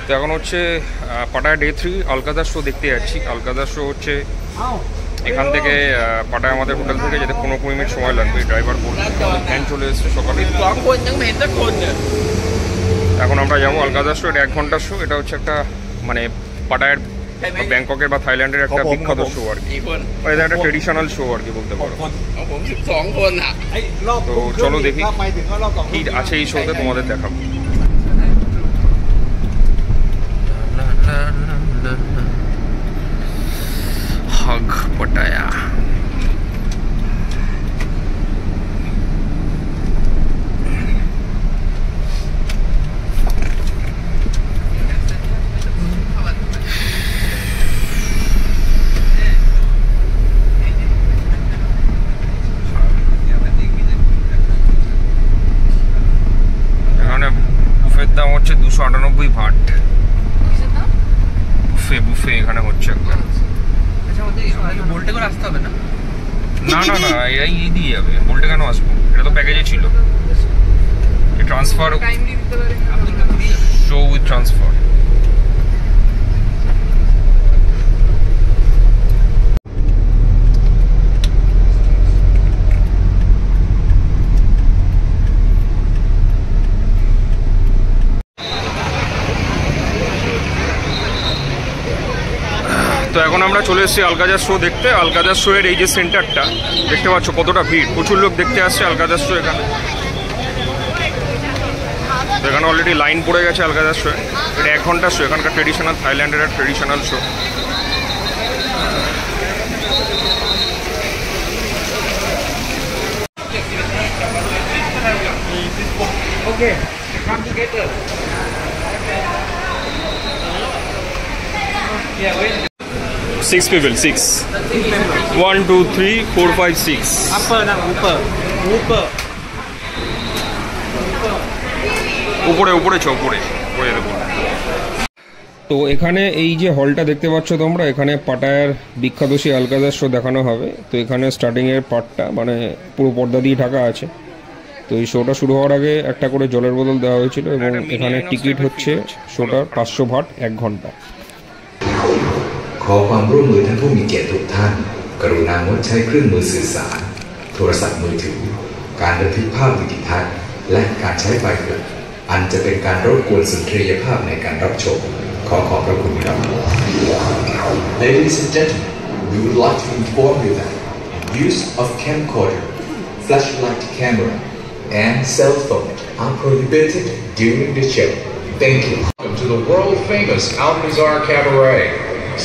তো এখন হচ্ছে পাটায়া ডে 3 আলকাদার শো দেখতে যাচ্ছি। আলকাদার শো হচ্ছে এখান থেকে পাটায়া আমাদের হোটেল থেকে যেতে 15-20 মিনিট সময় লাগবে। ড্রাইভার বলছে ভ্যান চলে এসছে সকালে। এখন আমরা যাবো আলকাদার শো। এটা 1 ঘন্টার শো। এটা হচ্ছে একটা মানে পাটায়ার ব্যাংককের বা থাইল্যান্ডের একটা বিখ্যাত শো আর কি, এটা একটা ট্রেডিশনাল শো আর কি বলতে পারো। তো চলো দেখি কি আছে এই শোতে, তোমাদের দেখাবো। হাগ পাটায়া। এখানে বুফের দাম হচ্ছে 298 ভাট। বুফে এখানে হচ্ছে একটা। না না না, এই দিয়ে যাবে। বলতে কেন আসবো, এটা তো প্যাকেজে ছিল। Transfer, show with transfer. তো এখন আমরা চলে এসেছি আলকাদার শো দেখতে। আলকাদার শো এর এই যে সেন্টারটা দেখতে পাচ্ছ কতটা ভিড়, প্রচুর লোক দেখতে আসছে আলকাদার শো এখানে। তো এখানে অলরেডি লাইন পড়ে গেছে আলকাদার শো। এটা 1 ঘন্টার শো, এখানকার ট্রেডিশনাল থাইল্যান্ডের একটা traditional show. Okay, come together. Yeah, wait. 6 people, 6. 1 2 3 4 5 6. Upper na, upper. উপরে উপরে ছ উপরে উপরে দেখো। তো এখানে এই যে হলটা দেখতে পাচ্ছ তোমরা, এখানে পাটায়ার বিখ্যাত সেই আলকাদার শো দেখানো হবে। তো এখানে স্টার্টিংয়ের পার্টটা মানে পুরো পর্দা দিয়ে ঢাকা আছে। তো এই শোটা শুরু হওয়ার আগে একটা করে জলের বোতল দেওয়া হয়েছিল এবং এখানে টিকিট হচ্ছে শোটার 500 ভাট 1 ঘন্টা। ขอความร่วมมือท่านผู้มีเกียรติทุกท่านกรุณางดใช้เครื่องมือสื่อสารโทรศัพท์มือถือการบันทึกภาพวิดีทัศน์และการใช้ไฟเปิดอันจะเป็นการรบกวนสุนทรียภาพในการรับชมขอขอบพระคุณครับ Ladies and gentlemen, we would like to inform you that use of camcorder, flashlight camera, and cell phone are prohibited during the show. Thank you. Welcome to the world-famous Alcazar Cabaret,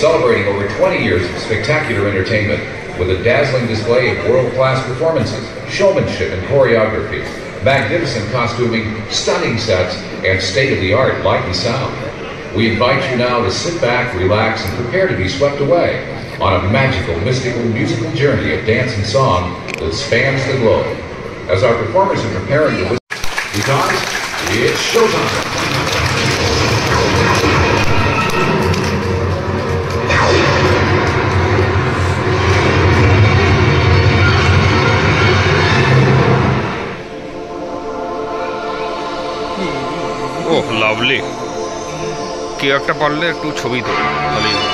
celebrating over 20 years of spectacular entertainment with a dazzling display of world-class performances, showmanship and choreography, magnificent costuming, stunning sets, and state-of-the-art light and sound. We invite you now to sit back, relax, and prepare to be swept away on a magical, mystical, musical journey of dance and song that spans the globe. As our performers are preparing to listen, because it's showtime. Oh lovely. কেউ একটা পারলে একটু ছবি তো ভালোই হবে।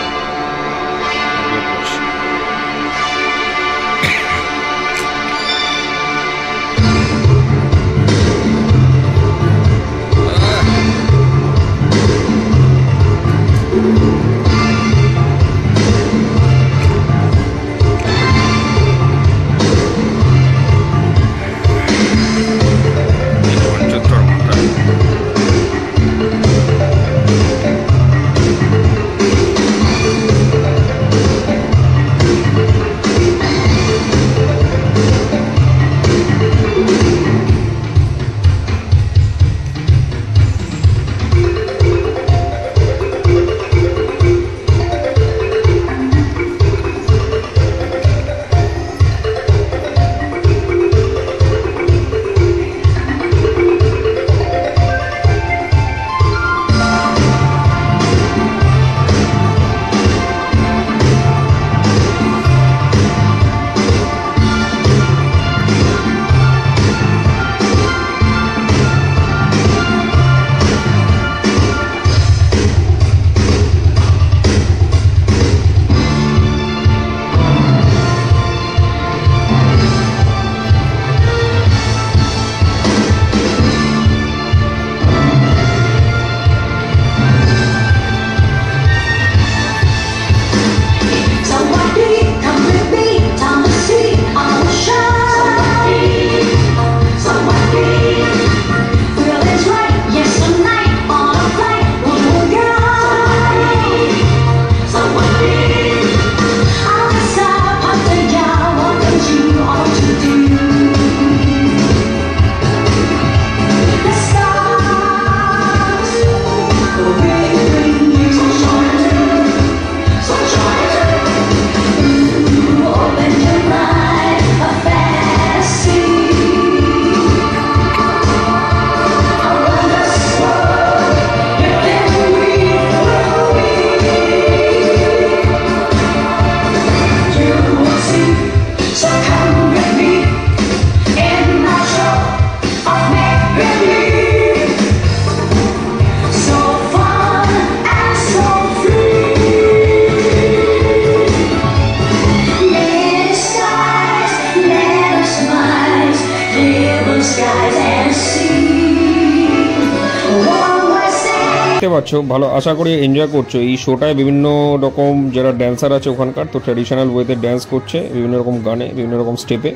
দেখতে পাচ্ছ, ভালো আশা করি এনজয় করছো। এই শোটায় বিভিন্ন রকম যারা ড্যান্সার আছে ওখানকার, তো ট্র্যাডিশনাল ওয়েতে ড্যান্স করছে বিভিন্ন রকম গানে, বিভিন্ন রকম স্টেপে।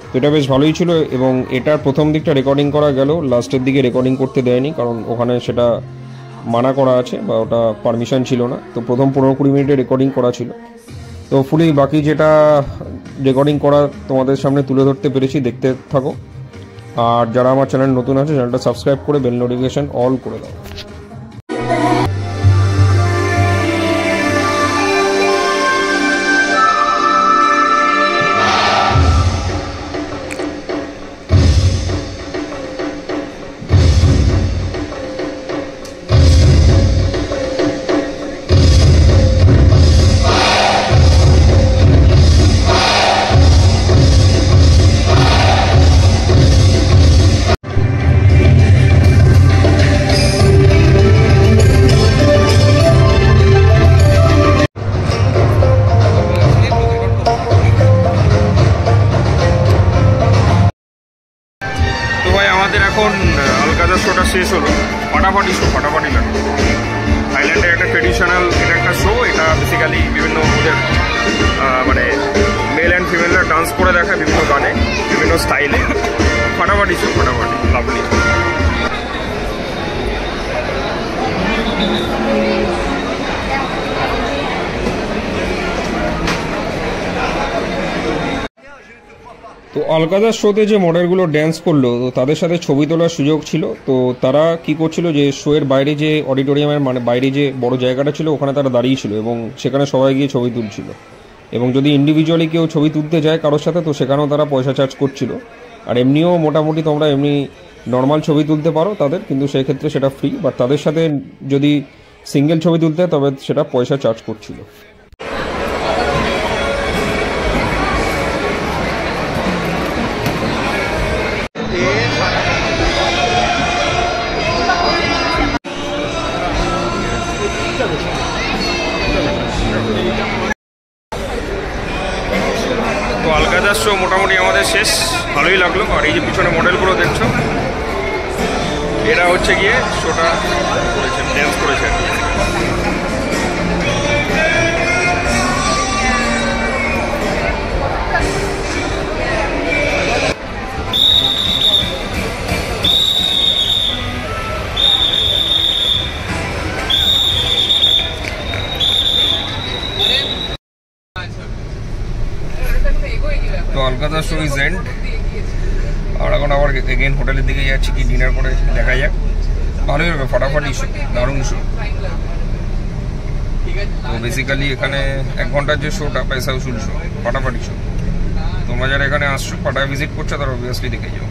তো এটা বেশ ভালোই ছিল। এবং এটার প্রথম দিকটা রেকর্ডিং করা গেল, লাস্টের দিকে রেকর্ডিং করতে দেয়নি, কারণ ওখানে সেটা মানা করা আছে বা ওটা পারমিশন ছিল না। তো প্রথম 15-20 মিনিটে রেকর্ডিং করা ছিল। তো ফুলি বাকি যেটা রেকর্ডিং করা তোমাদের সামনে তুলে ধরতে পেরেছি, দেখতে থাকো। আর যারা আমার চ্যানেল নতুন আছে, চ্যানেলটা সাবস্ক্রাইব করে বেল নোটিফিকেশন অল করে দাও। আমাদের এখন আলকাজার শোটা শেষ হলো। ফাটাফাটি শো, ফাটাফাটি লাগলো। থাইল্যান্ডের একটা ট্রেডিশনাল এটা একটা শো। এটা বেসিক্যালি বিভিন্ন ওদের মানে মেল অ্যান্ড ফিমেলরা ডান্স করে দেখায় বিভিন্ন গানে, বিভিন্ন স্টাইলে। ফাটাফাটি শো, ফাটাফাটি, লাভলি। তো আলকাজার শোতে যে মডেলগুলো ড্যান্স করলো, তো তাদের সাথে ছবি তোলার সুযোগ ছিল। তো তারা কি করছিল, যে শোয়ের বাইরে যে অডিটোরিয়ামের মানে বাইরে যে বড় জায়গাটা ছিল, ওখানে তারা দাঁড়িয়েছিল এবং সেখানে সবাই গিয়ে ছবি তুলছিল। এবং যদি ইন্ডিভিজুয়ালি কেউ ছবি তুলতে যায় কারোর সাথে, তো সেখানেও তারা পয়সা চার্জ করছিল। আর এমনিও মোটামুটি তোমরা এমনি নর্মাল ছবি তুলতে পারো তাদের, কিন্তু সেই ক্ষেত্রে সেটা ফ্রি। বাট তাদের সাথে যদি সিঙ্গেল ছবি তুলতে হয় তবে সেটা পয়সা চার্জ করছিল। তো আলকাজার শো মোটামুটি আমাদের শেষ, ভালোই লাগলো। আর এই যে পিছনে মডেলগুলো দেখছো, এরা হচ্ছে গিয়ে শোটা করেছেন, ড্যান্স করেছেন। তো আলকাজার শো ইজ এন্ড। আর এখন আবার এগেন হোটেলের দিকে যাচ্ছি, কি ডিনার করে দেখা যাক। ভালোই হবে, ফাটাফাটি শো, দারুণ শো। তো বেসিক্যালি এখানে 1 ঘন্টার যে শোটা পয়সা উসুল শো, ফাটাফাটি শো। তোমরা যারা এখানে আসছো, পাটায় ভিজিট করছো, তারা অবভিয়াসলি দেখে যাও।